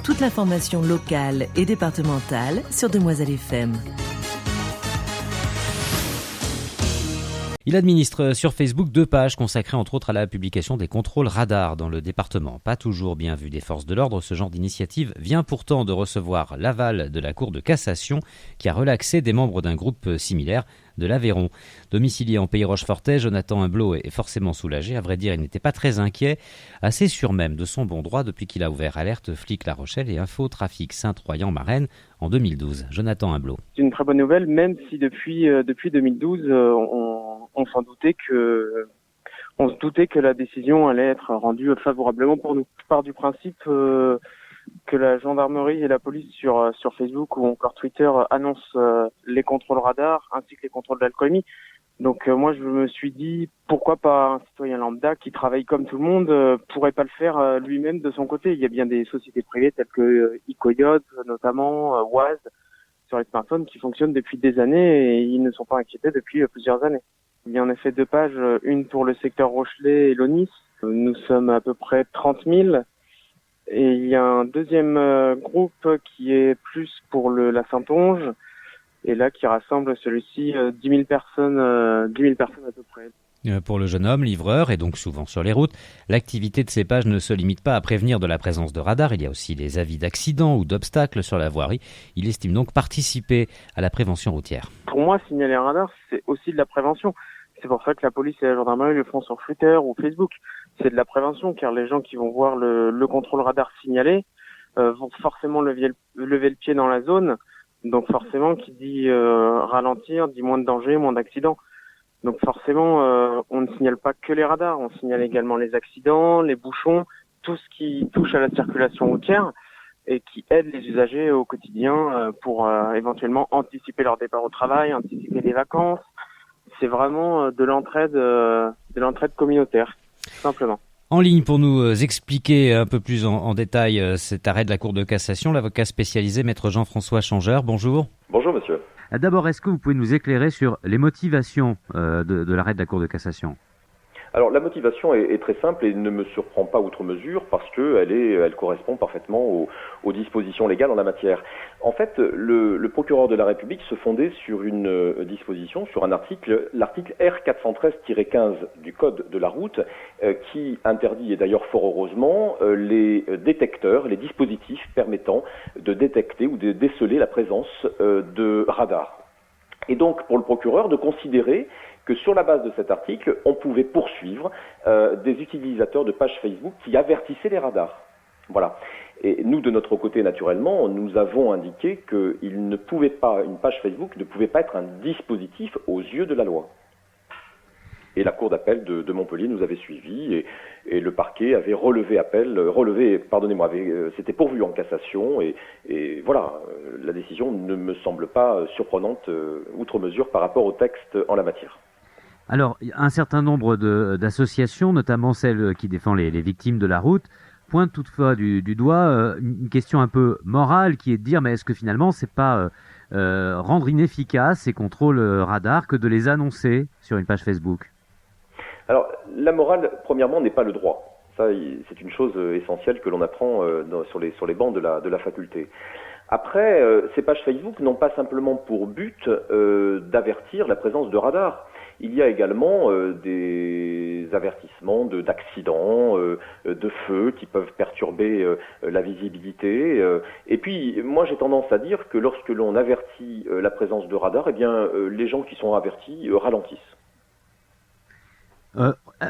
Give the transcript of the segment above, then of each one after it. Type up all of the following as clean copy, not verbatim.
Toute l'information locale et départementale sur Demoiselle FM. Il administre sur Facebook 2 pages consacrées entre autres à la publication des contrôles radars dans le département. Pas toujours bien vu des forces de l'ordre, ce genre d'initiative vient pourtant de recevoir l'aval de la Cour de cassation qui a relaxé des membres d'un groupe similaire de l'Aveyron. Domicilié en Pays Rochefortais, Jonathan Humblot est forcément soulagé. À vrai dire, il n'était pas très inquiet, assez sûr même de son bon droit depuis qu'il a ouvert Alerte Flic La Rochelle et Info Trafic Saint-Troyan-Marennes en 2012. Jonathan Humblot. C'est une très bonne nouvelle, même si depuis 2012, on se doutait que la décision allait être rendue favorablement pour nous. Je pars du principe que la gendarmerie et la police sur Facebook ou encore Twitter annoncent les contrôles radars ainsi que les contrôles d'alcoolémie. Donc moi je me suis dit pourquoi pas un citoyen lambda qui travaille comme tout le monde pourrait pas le faire lui-même de son côté. Il y a bien des sociétés privées telles que Ecoyot notamment, Waz sur les smartphones qui fonctionnent depuis des années et ils ne sont pas inquiétés depuis plusieurs années. Il y a en effet 2 pages, une pour le secteur Rochelet et Lonis. Nous sommes à peu près 30 000. Et il y a un deuxième groupe qui est plus pour la Saintonge. Et là, qui rassemble celui-ci 10 000 personnes à peu près. Pour le jeune homme, livreur et donc souvent sur les routes, l'activité de ces pages ne se limite pas à prévenir de la présence de radars. Il y a aussi les avis d'accidents ou d'obstacles sur la voirie. Il estime donc participer à la prévention routière. Pour moi, signaler un radar, c'est aussi de la prévention. C'est pour ça que la police et la gendarmerie le font sur Twitter ou Facebook. C'est de la prévention, car les gens qui vont voir le contrôle radar signalé vont forcément lever le pied dans la zone. Donc forcément, qui dit ralentir, dit moins de danger, moins d'accidents. Donc forcément, on ne signale pas que les radars, on signale également les accidents, les bouchons, tout ce qui touche à la circulation routière et qui aide les usagers au quotidien pour éventuellement anticiper leur départ au travail, anticiper les vacances. C'est vraiment de l'entraide communautaire, tout simplement. En ligne pour nous expliquer un peu plus en détail cet arrêt de la Cour de cassation, l'avocat spécialisé Maître Jean-François Changeur. Bonjour. Bonjour monsieur. D'abord, est-ce que vous pouvez nous éclairer sur les motivations de l'arrêt de la Cour de cassation ? Alors la motivation est très simple et ne me surprend pas outre mesure parce que elle correspond parfaitement aux dispositions légales en la matière. En fait, le procureur de la République se fondait sur une disposition, sur un article, l'article R413-15 du Code de la route, qui interdit, et d'ailleurs fort heureusement, les détecteurs, les dispositifs permettant de détecter ou de déceler la présence de radars. Et donc pour le procureur de considérer que sur la base de cet article, on pouvait poursuivre des utilisateurs de pages Facebook qui avertissaient les radars. Voilà. Et nous, de notre côté, naturellement, nous avons indiqué une page Facebook ne pouvait pas être un dispositif aux yeux de la loi. Et la cour d'appel de Montpellier nous avait suivis et le parquet avait s'était pourvu en cassation et voilà, la décision ne me semble pas surprenante outre mesure par rapport au texte en la matière. Alors, un certain nombre d'associations, notamment celle qui défend les victimes de la route, pointent toutefois du doigt une question un peu morale qui est de dire mais est-ce que finalement c'est pas rendre inefficace ces contrôles radars que de les annoncer sur une page Facebook ? Alors, la morale, premièrement, n'est pas le droit. Ça, c'est une chose essentielle que l'on apprend sur les bancs de la faculté. Après, ces pages Facebook n'ont pas simplement pour but d'avertir la présence de radars. Il y a également des avertissements d'accidents, de feux qui peuvent perturber la visibilité. Et puis, moi, j'ai tendance à dire que lorsque l'on avertit la présence de radars, eh bien, les gens qui sont avertis ralentissent.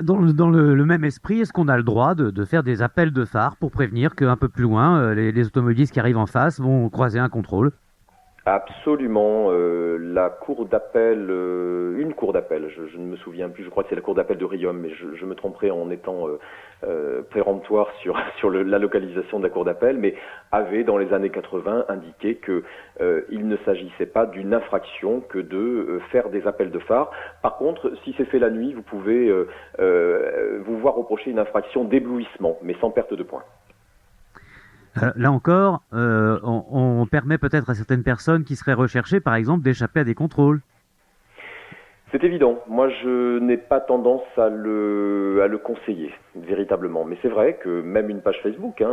Dans le même esprit, est-ce qu'on a le droit de faire des appels de phare pour prévenir qu'un peu plus loin, les automobilistes qui arrivent en face vont croiser un contrôle ? Absolument. La cour d'appel, une cour d'appel, je ne me souviens plus, je crois que c'est la cour d'appel de Riom, mais je me tromperai en étant péremptoire sur la localisation de la cour d'appel, mais avait dans les années 80 indiqué que il ne s'agissait pas d'une infraction que de faire des appels de phare. Par contre, si c'est fait la nuit, vous pouvez vous voir reprocher une infraction d'éblouissement, mais sans perte de points. Là encore, on permet peut-être à certaines personnes qui seraient recherchées, par exemple, d'échapper à des contrôles. C'est évident. Moi, je n'ai pas tendance à le conseiller, véritablement. Mais c'est vrai que même une page Facebook,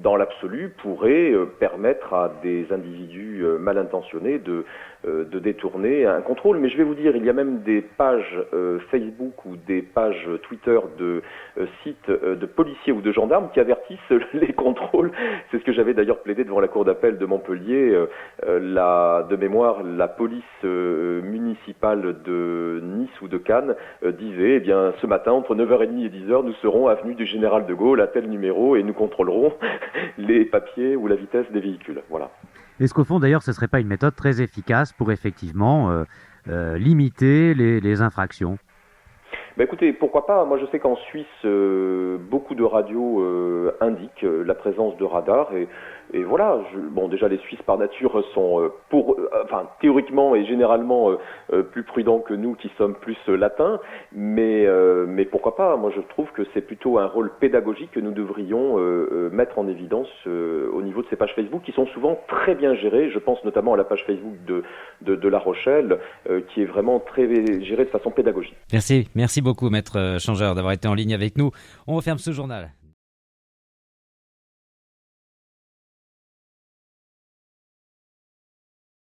dans l'absolu, pourrait permettre à des individus mal intentionnés de détourner un contrôle. Mais je vais vous dire, il y a même des pages Facebook ou des pages Twitter de sites de policiers ou de gendarmes qui avertissent les contrôles. C'est ce que j'avais d'ailleurs plaidé devant la cour d'appel de Montpellier. De mémoire, la police municipale de Nice ou de Cannes disait, eh bien, ce matin, entre 9h30 et 10h, nous serons avenue du Général de Gaulle à tel numéro et nous contrôlerons les papiers ou la vitesse des véhicules. Voilà. Est-ce qu'au fond, d'ailleurs, ce ne serait pas une méthode très efficace pour effectivement limiter les infractions ? Bah écoutez, pourquoi pas. Moi, je sais qu'en Suisse, beaucoup de radios indiquent la présence de radars et voilà. Bon, déjà, les Suisses par nature sont théoriquement et généralement plus prudents que nous, qui sommes plus latins. Mais pourquoi pas. Moi, je trouve que c'est plutôt un rôle pédagogique que nous devrions mettre en évidence au niveau de ces pages Facebook, qui sont souvent très bien gérées. Je pense notamment à la page Facebook de La Rochelle, qui est vraiment très gérée de façon pédagogique. Merci beaucoup, Maître Changeur, d'avoir été en ligne avec nous. On referme ce journal.